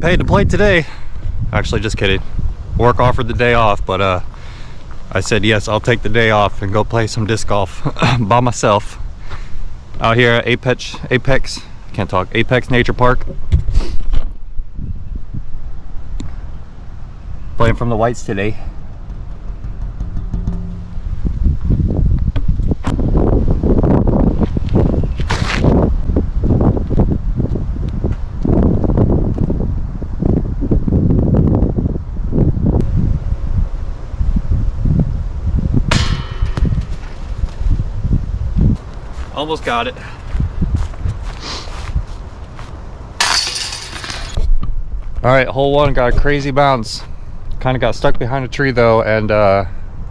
Paid to play today. Actually, just kidding. Work offered the day off, but I said yes, I'll take the day off and go play some disc golf by myself out here at Apex Nature Park. Playing from the whites today. Almost got it. All right, hole one got a crazy bounce. Kind of got stuck behind a tree though, and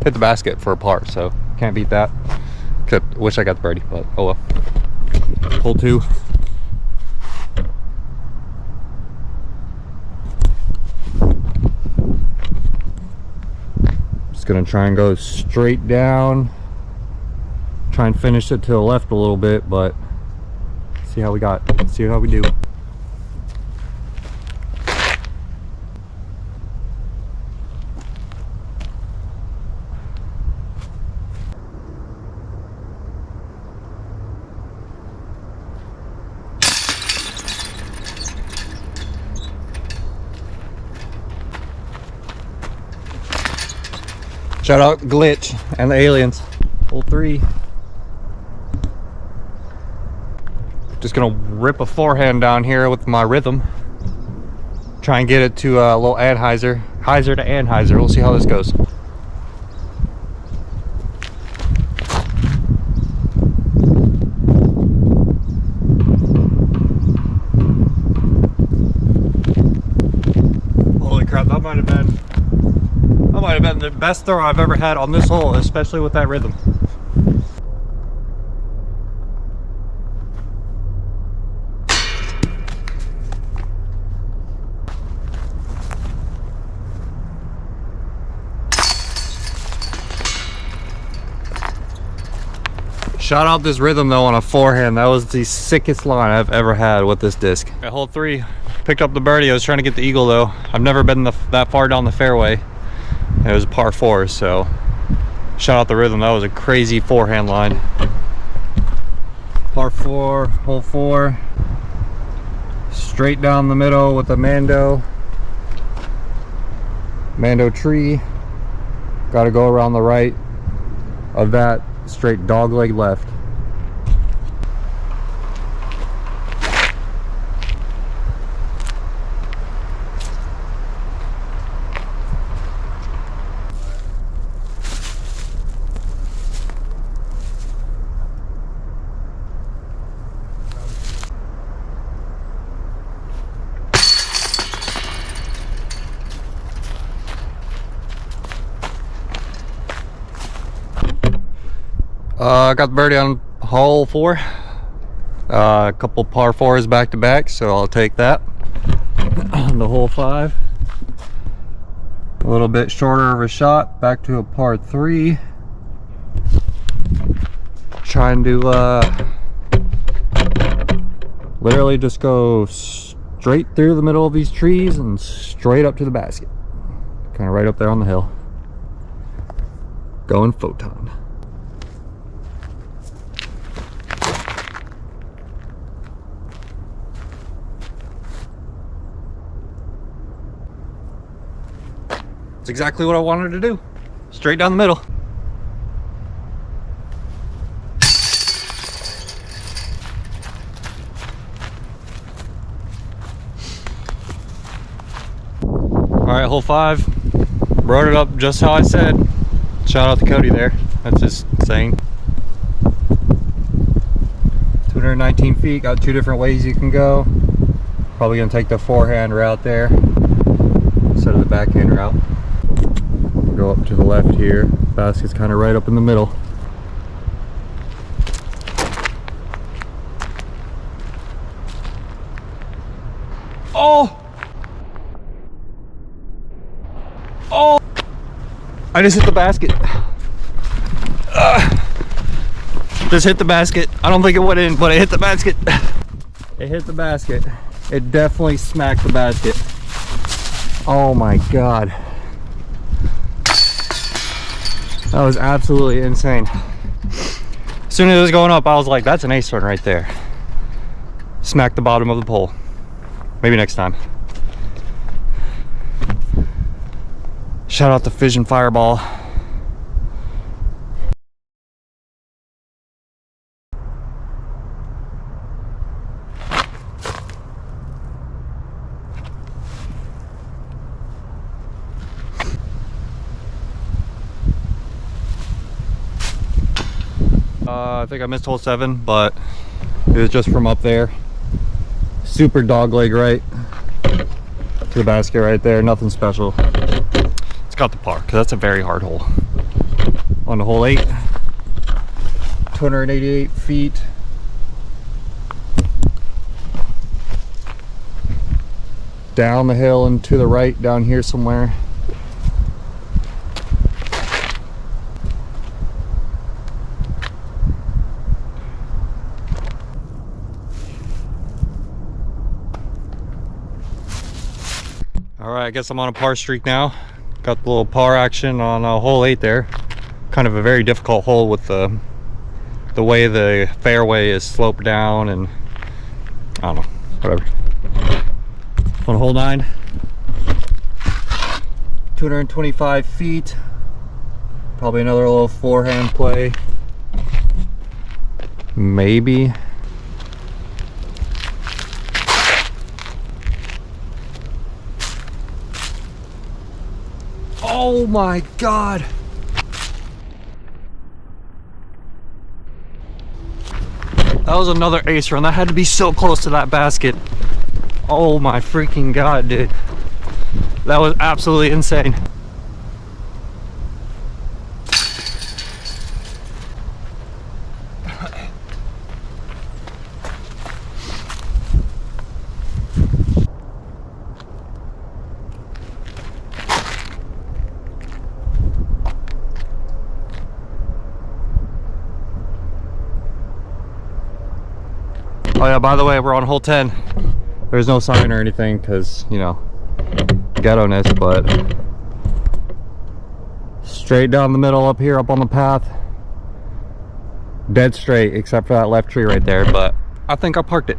hit the basket for a par, so can't beat that. Wish I got the birdie, but oh well. Hole two. Just gonna try and go straight down. Try and finish it to the left a little bit, but see how we do. Shout out Glitch and the aliens. Hole three. Just gonna rip a forehand down here with my rhythm. Try and get it to a little Anheuser. Hyzer to Anheuser. We'll see how this goes. Holy crap, that might have been the best throw I've ever had on this hole, especially with that rhythm. Shout out this rhythm though on a forehand. That was the sickest line I've ever had with this disc. At hole three, picked up the birdie. I was trying to get the eagle though. I've never been that far down the fairway. It was a par four, so shout out the rhythm. That was a crazy forehand line. Par four, hole four. Straight down the middle with a Mando tree. Got to go around the right of that. Straight dog leg left. I got the birdie on hole four. A couple par fours back to back, so I'll take that. On the hole five, a little bit shorter of a shot, back to a par three. Trying to literally just go straight through the middle of these trees and straight up to the basket. Kind of right up there on the hill. Going photon. It's exactly what I wanted to do. Straight down the middle. Alright, hole five. Rode it up just how I said. Shout out to Cody there. That's just insane. 219 feet, got two different ways you can go. Probably gonna take the forehand route there instead of the backhand route. Go up to the left here. Basket's kind of right up in the middle. Oh! Oh! I just hit the basket. Just hit the basket. I don't think it went in, but it hit the basket. It hit the basket. It definitely smacked the basket. Oh my God. That was absolutely insane. As soon as it was going up, I was like, that's an ace one right there. Smack the bottom of the pole. Maybe next time. Shout out to Fission Fireball. I think I missed hole 7, but it was just from up there. Super dog leg right to the basket right there. Nothing special. It's got the par because that's a very hard hole. On to hole 8, 288 feet. Down the hill and to the right, down here somewhere. Alright, I guess I'm on a par streak now. Got the little par action on hole 8 there. Kind of a very difficult hole with the way the fairway is sloped down, and I don't know, whatever. On hole 9, 225 feet. Probably another little forehand play. Maybe. Oh my God. That was another ace run. That had to be so close to that basket. Oh my freaking God, dude. That was absolutely insane. Oh yeah, by the way, we're on hole 10. There's no sign or anything because, you know, ghetto-ness, but straight down the middle up here, up on the path. Dead straight, except for that left tree right there, but I think I parked it.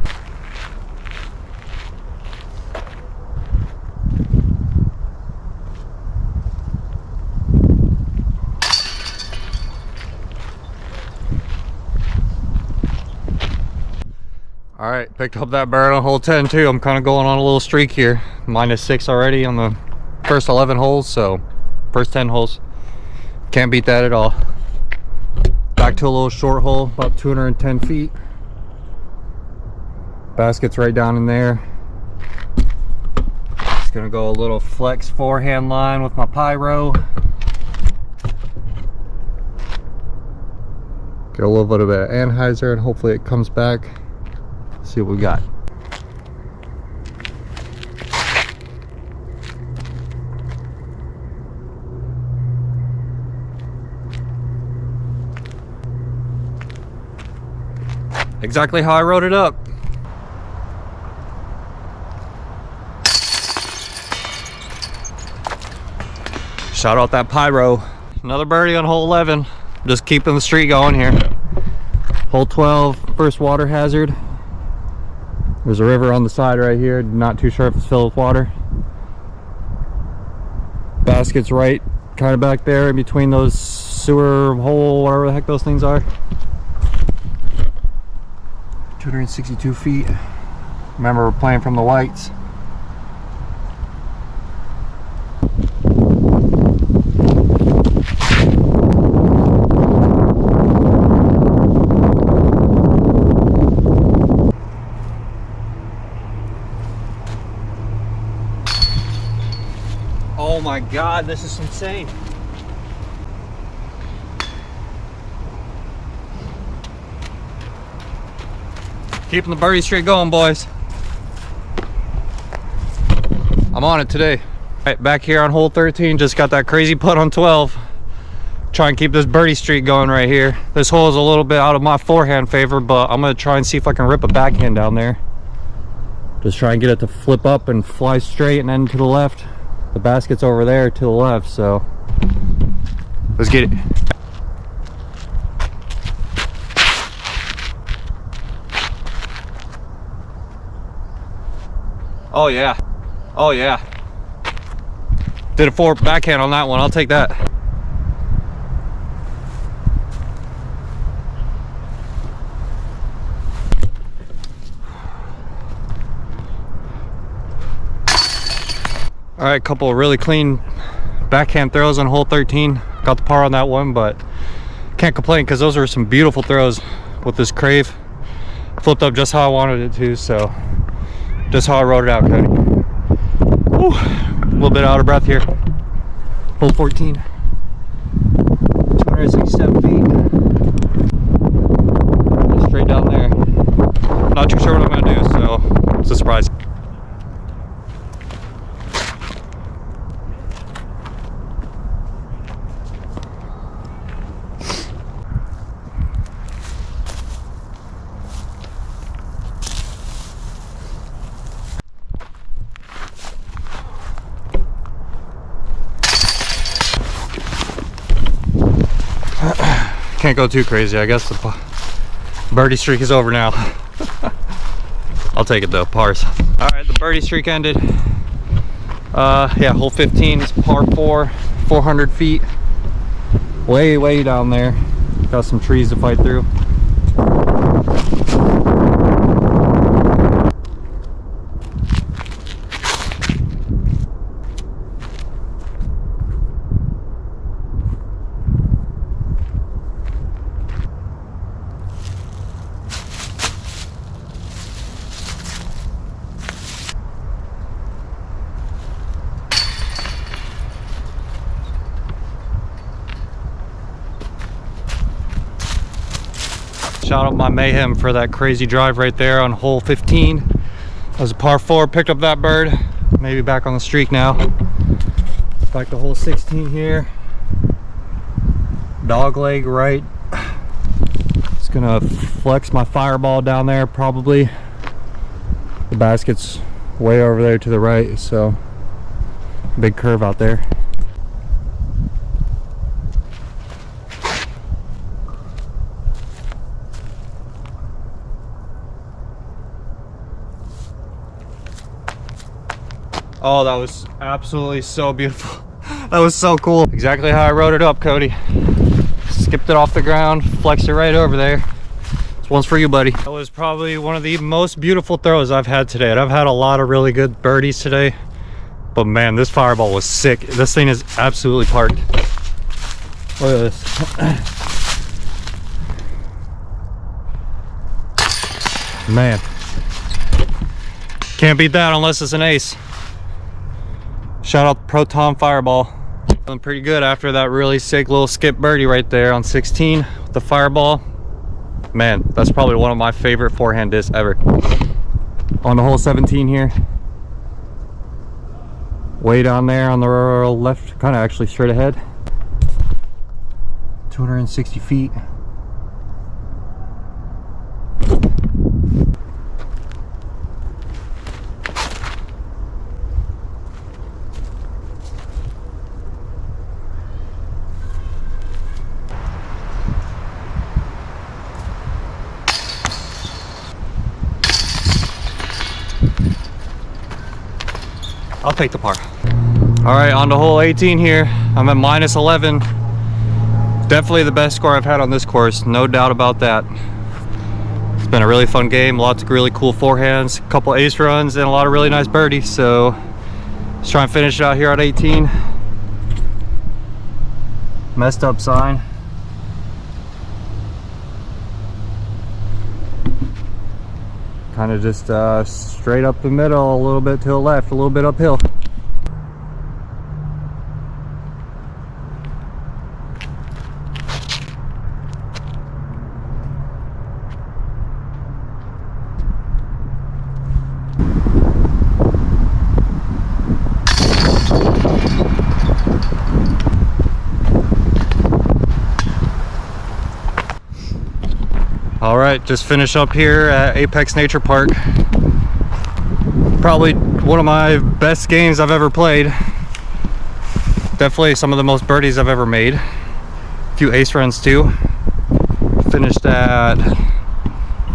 All right, picked up that bird on hole 10 too. I'm kind of going on a little streak here. -6 already on the first 11 holes, so first 10 holes. Can't beat that at all. Back to a little short hole, about 210 feet. Basket's right down in there. Just gonna go a little flex forehand line with my pyro. Get a little bit of Anheuser and hopefully it comes back. See what we got. Exactly how I wrote it up. Shout out that pyro. Another birdie on hole 11. Just keeping the streak going here. Hole 12, first water hazard. There's a river on the side right here. Not too sure if it's filled with water. Basket's right kind of back there in between those sewer hole, whatever the heck those things are. 262 feet. Remember, we're playing from the whites. Oh my God, this is insane. Keeping the birdie streak going, boys. I'm on it today. All right, back here on hole 13, just got that crazy putt on 12. Try and keep this birdie streak going right here. This hole is a little bit out of my forehand favor, but I'm gonna try and see if I can rip a backhand down there. Just try and get it to flip up and fly straight and end to the left. The basket's over there to the left, so let's get it. Oh yeah, oh yeah. Did a 4 backhand on that one. I'll take that. All right, couple of really clean backhand throws on hole 13. Got the par on that one, but can't complain because those were some beautiful throws with this crave. Flipped up just how I wanted it to, so just how I wrote it out, Cody. Whew. A little bit out of breath here. Hole 14. 267 feet. Straight down there. Not too sure what I'm gonna do, so it's a surprise. Can't go too crazy. I guess the birdie streak is over now. I'll take it though, pars. All right, the birdie streak ended. Yeah, hole 15 is par 4, 400 feet. Way down there. Got some trees to fight through. Shout out my Mayhem for that crazy drive right there on hole 15. That was a par 4, picked up that bird. Maybe back on the streak now. Back to hole 16 here. Dog leg right. Just gonna flex my fireball down there probably. The basket's way over there to the right, so big curve out there. Oh, that was absolutely so beautiful. That was so cool. Exactly how I wrote it up, Cody. Skipped it off the ground, flexed it right over there. This one's for you, buddy. That was probably one of the most beautiful throws I've had today. And I've had a lot of really good birdies today. But man, this fireball was sick. This thing is absolutely parked. Look at this. Man. Can't beat that unless it's an ace. Shout out Pro Tom Fireball. Feeling pretty good after that really sick little skip birdie right there on 16 with the fireball. Man, that's probably one of my favorite forehand discs ever. On the hole 17 here. Way down there on the left, kind of actually straight ahead. 260 feet. I'll take the par. All right, on to hole 18 here. I'm at minus 11. Definitely the best score I've had on this course, no doubt about that. It's been a really fun game, lots of really cool forehands, a couple ace runs, and a lot of really nice birdies. So let's try and finish it out here at 18. Messed up sign. Kind of just straight up the middle, a little bit to the left, a little bit uphill. All right, just finish up here at Apex Nature Park. Probably one of my best games I've ever played. Definitely some of the most birdies I've ever made. A few ace runs too. Finished at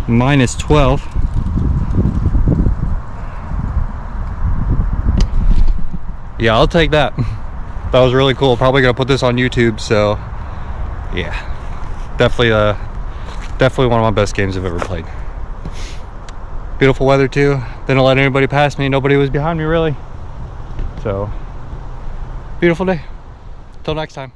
-12. Yeah, I'll take that. That was really cool. Probably gonna put this on YouTube, so yeah. Definitely one of my best games I've ever played. Beautiful weather too. Didn't let anybody pass me. Nobody was behind me really. So, beautiful day. Till next time.